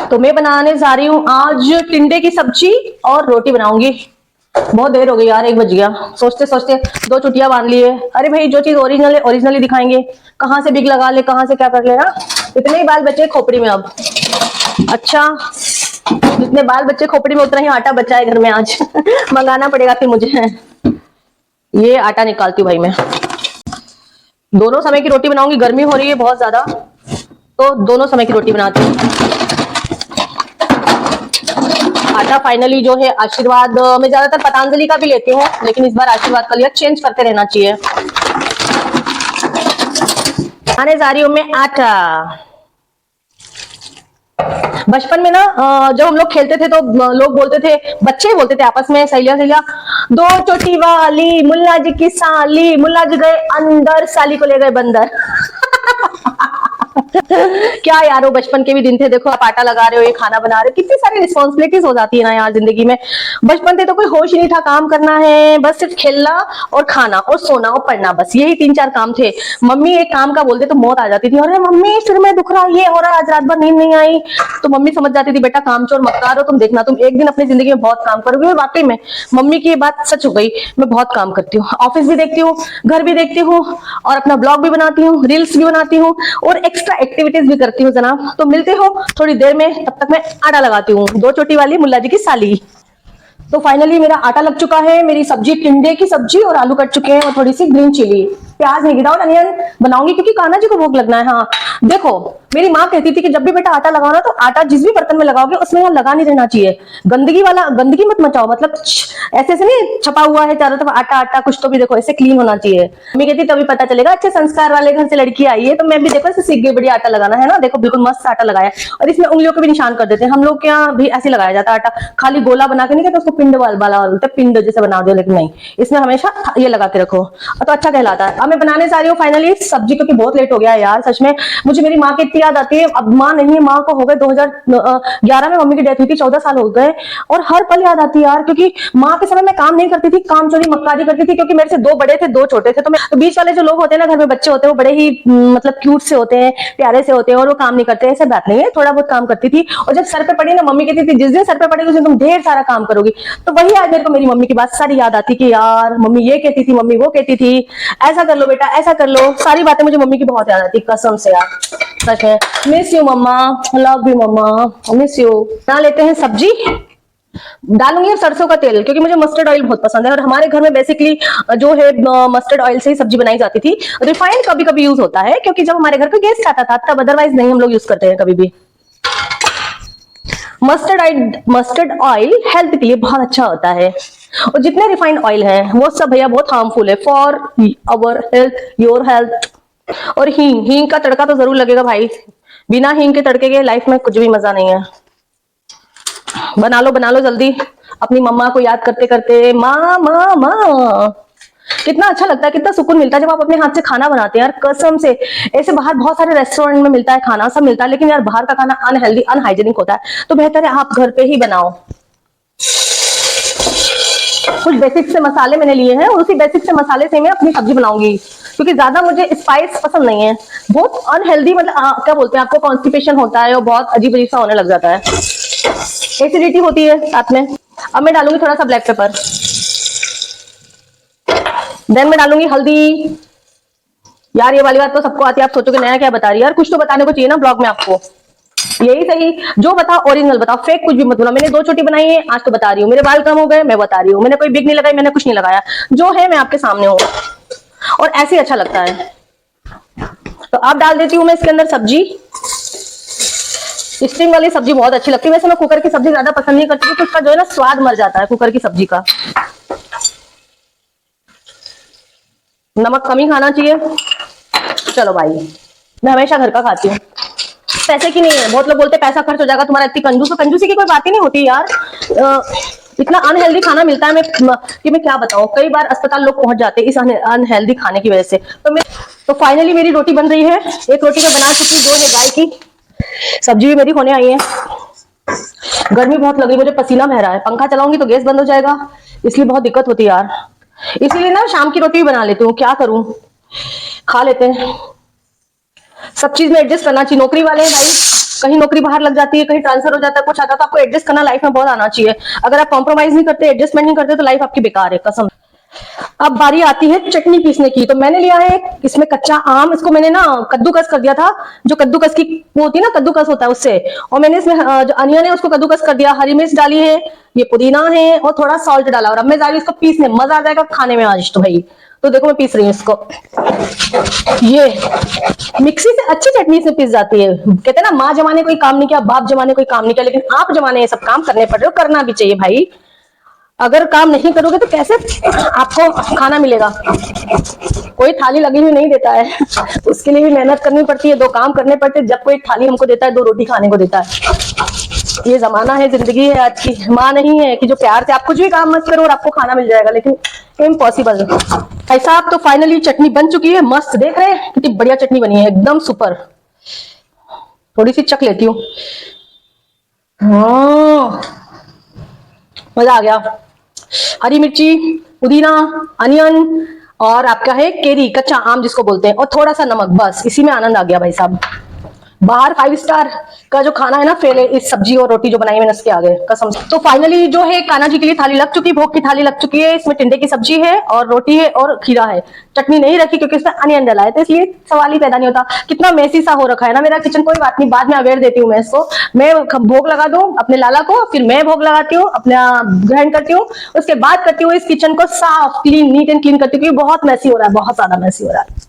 तो मैं बनाने जा रही हूँ आज टिंडे की सब्जी और रोटी बनाऊंगी। बहुत देर हो गई यार, 1 बज गया। सोचते सोचते 2 चुटिया बांध लिए। अरे भाई, जो चीज ओरिजिनल है ओरिजिनली दिखाएंगे, कहाँ से बिग लगा ले, कहाँ से क्या कर ले ना। इतने ही बाल बचे खोपड़ी में अब। अच्छा, जितने बाल बच्चे खोपड़ी में उतना ही आटा बचा है घर में आज। मंगाना पड़ेगा फिर मुझे। ये आटा निकालती हूँ भाई मैं। दोनों समय की रोटी बनाऊंगी, गर्मी हो रही है बहुत ज्यादा, तो दोनों समय की रोटी बनाती हूँ। आटा फाइनली जो है आशीर्वाद, मैं ज्यादातर पतंजलि का भी लेती हूँ, लेकिन इस बार आशीर्वाद का लिया। चेंज करते रहना चाहिए। आने जा रही हूँ मैं आटा। बचपन में ना जब हम लोग खेलते थे तो लोग बोलते थे, बच्चे बोलते थे आपस में, सहेलियां सहेलियां, 2 चोटी वाली मुल्ला जी की साली, मुल्ला जी गए अंदर, साली को ले गए बंदर। क्या यार, वो बचपन के भी दिन थे। देखो, आप आटा लगा रहे हो, ये खाना बना रहे हो, कितनी सारी रिस्पॉन्सिबिलिटीज हो जाती है ना यार जिंदगी में। बचपन थे तो कोई होश ही नहीं था, काम करना है बस, सिर्फ खेलना और खाना और सोना और पढ़ना, बस यही 3-4 काम थे। मम्मी एक काम का बोलते तो मौत आ जाती थी। अरे मम्मी सिर में दुख रहा, ये हो रहा, आज रात भर नींद नहीं आई। तो मम्मी समझ जाती थी, बेटा कामचोर मक्कार हो तुम, देखना तुम एक दिन अपनी जिंदगी में बहुत काम करोगे। और वाकई में मम्मी की ये बात सच हो गई। मैं बहुत काम करती हूँ, ऑफिस भी देखती हूँ, घर भी देखती हूँ, और अपना ब्लॉग भी बनाती हूँ, रील्स भी बनाती हूँ, और एक्स्ट्रा एक्टिविटीज भी करती हूँ जनाब। तो मिलते हो थोड़ी देर में, तब तक मैं आटा लगाती हूँ। 2 चोटी वाली मुल्ला जी की साली। तो फाइनली मेरा आटा लग चुका है। मेरी सब्जी टिंडे की सब्जी, और आलू कट चुके हैं, और थोड़ी सी ग्रीन चिली, प्याज नहीं, विदाउट अनियन बनाऊंगी क्योंकि कान्हा जी को भोग लगना है। हाँ देखो, मेरी माँ कहती थी कि जब भी बेटा आटा लगाओ ना, तो आटा जिस भी बर्तन में लगाओगे उसमें यहाँ लगा नहीं रहना चाहिए। गंदगी वाला, गंदगी मत मचाओ, मतलब ऐसे ऐसे नहीं छपा हुआ है चारों तरफ आटा आटा, कुछ तो भी देखो ऐसे क्लीन होना चाहिए। मम्मी कहती तभी पता चलेगा अच्छे संस्कार वाले घर से लड़की आई है। तो मैं भी देखो ऐसे सीख गई, बढ़िया आटा लगाना है ना। देखो बिल्कुल मस्त आटा लगाया, और इसमें उंगलियों को भी निशान कर देते हैं। हम लोग के यहाँ भी ऐसे लगाया जाता है आटा, खाली गोला बना के नहीं कहते उसको, पिंड वाला बोलते हैं, पिंड जैसे बना दो, लेकिन नहीं, इसमें हमेशा ये लगा के रखो तो अच्छा कहलाता है। अब मैं बनाने जा रही हूँ फाइनली सब्जी, क्योंकि बहुत लेट हो गया है यार सच में। मुझे मेरी माँ की इतनी याद आती है। अब माँ नहीं है, माँ को हो गए 2011 में मम्मी की डेथ हुई थी, 14 साल हो गए, और हर पल याद आती है यार। क्योंकि माँ के समय मैं काम नहीं करती थी, काम चोरी मक्कारी करती थी, क्योंकि मेरे से 2 बड़े थे 2 छोटे थे। तो बीच वाले जो लोग होते हैं ना, घर में बच्चे होते हैं, वो बड़े ही मतलब क्यूट से होते हैं, प्यारे से होते हैं, और वो काम नहीं करते। ऐसा बात नहीं है, थोड़ा बहुत काम करती थी। और जब सर पे पड़ी ना, मम्मी कहती थी जिस दिन सर पे पड़ेगी उस दिन तुम ढेर सारा काम करोगी। तो वही आज मेरे को मेरी मम्मी की बात सारी याद आती कि यार मम्मी ये कहती थी, मम्मी वो कहती थी, ऐसा कर लो बेटा, ऐसा कर लो। सारी बातें मुझे मम्मी की बहुत याद आती, कसम से यार, सच है। Miss you mama, love you mama, miss you. बना लेते हैं सब्जी। डालूंगी सरसों का तेल, क्योंकि मुझे मस्टर्ड ऑयल बहुत पसंद है, और हमारे घर में बेसिकली जो है मस्टर्ड ऑयल से ही सब्जी बनाई जाती थी। रिफाइंड कभी कभी यूज होता है, क्योंकि जब हमारे घर पे गेस्ट आता था तब, अदरवाइज नहीं हम लोग यूज करते हैं कभी भी। मस्टर्ड ऑयल हेल्थ के लिए बहुत अच्छा होता है, और जितने रिफाइंड ऑयल है वो सब भैया बहुत हार्मफुल है for our health, your health. और हींग का तड़का तो जरूर लगेगा भाई, बिना हींग के तड़के के लाइफ में कुछ भी मजा नहीं है। बना लो जल्दी, अपनी मम्मा को याद करते करते। माँ माँ माँ, कितना अच्छा लगता है, कितना सुकून मिलता है जब आप अपने हाथ से खाना बनाते हैं यार, कसम से। ऐसे बाहर बहुत सारे रेस्टोरेंट में मिलता है खाना, सब मिलता है, लेकिन यार बाहर का खाना अनहेल्दी अनहाइजेनिक होता है। तो बेहतर है आप घर पे ही बनाओ। कुछ बेसिक से मसाले मैंने लिए हैं, और उसी बेसिक से मसाले से मैं अपनी सब्जी बनाऊंगी, क्योंकि ज्यादा मुझे स्पाइस पसंद नहीं है। बहुत अनहेल्दी, मतलब क्या बोलते हैं, आपको कॉन्स्टिपेशन होता है और बहुत अजीब अजीब सा होने लग जाता है, एसिडिटी होती है साथ में। अब मैं डालूंगी थोड़ा सा ब्लैक पेपर, देन मैं डालूंगी हल्दी। यार ये वाली बात तो सबको आती है, आप सोचोगे नया क्या बता रही है यार, कुछ तो बताने को चाहिए ना ब्लॉग में आपको। यही सही, जो बताओ ओरिजिनल बताओ, फेक कुछ भी मत बोला। मैंने 2 चोटी बनाई है, आज तो बता रही हूँ। मेरे बाल कम हो गए, मैं बता रही हूँ। मैंने कोई बिग नहीं लगाई, मैंने कुछ नहीं लगाया, जो है मैं आपके सामने हूँ, और ऐसे ही अच्छा लगता है। तो अब डाल देती हूँ मैं इसके अंदर सब्जी। स्टीम वाली सब्जी बहुत अच्छी लगती है। वैसे मैं कुकर की सब्जी ज्यादा पसंद नहीं करती, क्योंकि उसका जो है ना स्वाद मर जाता है कुकर की सब्जी का। नमक कम ही खाना चाहिए। चलो भाई, मैं हमेशा घर का खाती हूँ, पैसे की नहीं है। बहुत लोग बोलते हैं पैसा खर्च हो जाएगा तुम्हारा, इतनी कंजूस। तो कंजूसी की कोई बात ही नहीं होती यार। इतना अनहेल्दी खाना मिलता है, मैं क्या बताऊं, कई बार अस्पताल लोग पहुंच जाते हैं इस अनहेल्दी खाने की वजह से। तो फाइनली मेरी रोटी बन रही है। एक रोटी मैं बना चुकी, जो है गाय की। सब्जी भी मेरी होने आई है। गर्मी बहुत लग रही, मुझे पसीना बह रहा है। पंखा चलाऊंगी तो गैस बंद हो जाएगा, इसलिए बहुत दिक्कत होती है यार। इसीलिए ना शाम की रोटी भी बना लेती हूँ, क्या करूं, खा लेते हैं। सब चीज में एडजस्ट करना चाहिए, नौकरी वाले हैं भाई, कहीं नौकरी बाहर लग जाती है, कहीं ट्रांसफर हो जाता है, कुछ आता है, तो आपको एडजस्ट करना लाइफ में बहुत आना चाहिए। अगर आप कॉम्प्रोमाइज नहीं करते, एडजस्टमेंट नहीं करते, तो लाइफ आपकी बेकार है, कसम। अब बारी आती है चटनी पीसने की। तो मैंने लिया है इसमें कच्चा आम, इसको मैंने ना कद्दूकस कर दिया था, जो कद्दूकस की वो होती है ना, कद्दूकस होता है उससे। और मैंने इसमें जो अनियन है उसको कद्दूकस कर दिया, हरी मिर्च डाली है, ये पुदीना है और थोड़ा सॉल्ट डाला। और अब मैं जा रही हूँ इसको पीसने, मजा आ जाएगा खाने में आज तो भाई। तो देखो मैं पीस रही हूँ इसको। ये मिक्सी से अच्छी चटनी से पीस जाती है। कहते हैं ना, माँ जमाने कोई काम नहीं किया, बाप जमाने कोई काम नहीं किया, लेकिन आप जमाने ये सब काम करने पड़ रहे हो, करना भी चाहिए भाई। अगर काम नहीं करोगे तो कैसे आपको खाना मिलेगा? कोई थाली लगी हुई नहीं देता है, उसके लिए भी मेहनत करनी पड़ती है, दो काम करने पड़ते हैं। जब कोई थाली हमको देता है, दो रोटी खाने को देता है। ये जमाना है, जिंदगी है आज की। माँ नहीं है कि जो प्यार से आप कुछ भी काम मत करो और आपको खाना मिल जाएगा, लेकिन इम्पॉसिबल है ऐसा। आप तो फाइनली चटनी बन चुकी है, मस्त। देख रहे हैं कितनी बढ़िया चटनी बनी है, एकदम सुपर। थोड़ी सी चख लेती हूँ। मजा आ गया। हरी मिर्ची, पुदीना, अनियन और आपका है केरी, कच्चा आम जिसको बोलते हैं, और थोड़ा सा नमक, बस इसी में आनंद आ गया भाई साहब। बाहर 5 स्टार का जो खाना है ना, फेल है। इस सब्जी और रोटी जो बनाई मैंने उसके आगे, कसम से। तो फाइनली जो है कान्हा जी के लिए थाली लग चुकी, भोग की थाली लग चुकी है। इसमें टिंडे की सब्जी है और रोटी है और खीरा है। चटनी नहीं रखी क्योंकि इसमें अनियन डला है, तो इसलिए सवाल ही पैदा नहीं होता। कितना मेसी सा हो रखा है ना मेरा किचन। कोई बात नहीं, बाद में अवेयर देती हूँ मैं इसको। मैं भोग लगा दूं अपने लाला को, फिर मैं भोग लगाती हूँ, अपना ग्रहण करती हूँ, उसके बाद करती हूँ इस किचन को साफ, क्लीन, नीट एंड क्लीन करती हूँ, क्योंकि बहुत मैसी हो रहा है, बहुत ज्यादा मैसी हो रहा है।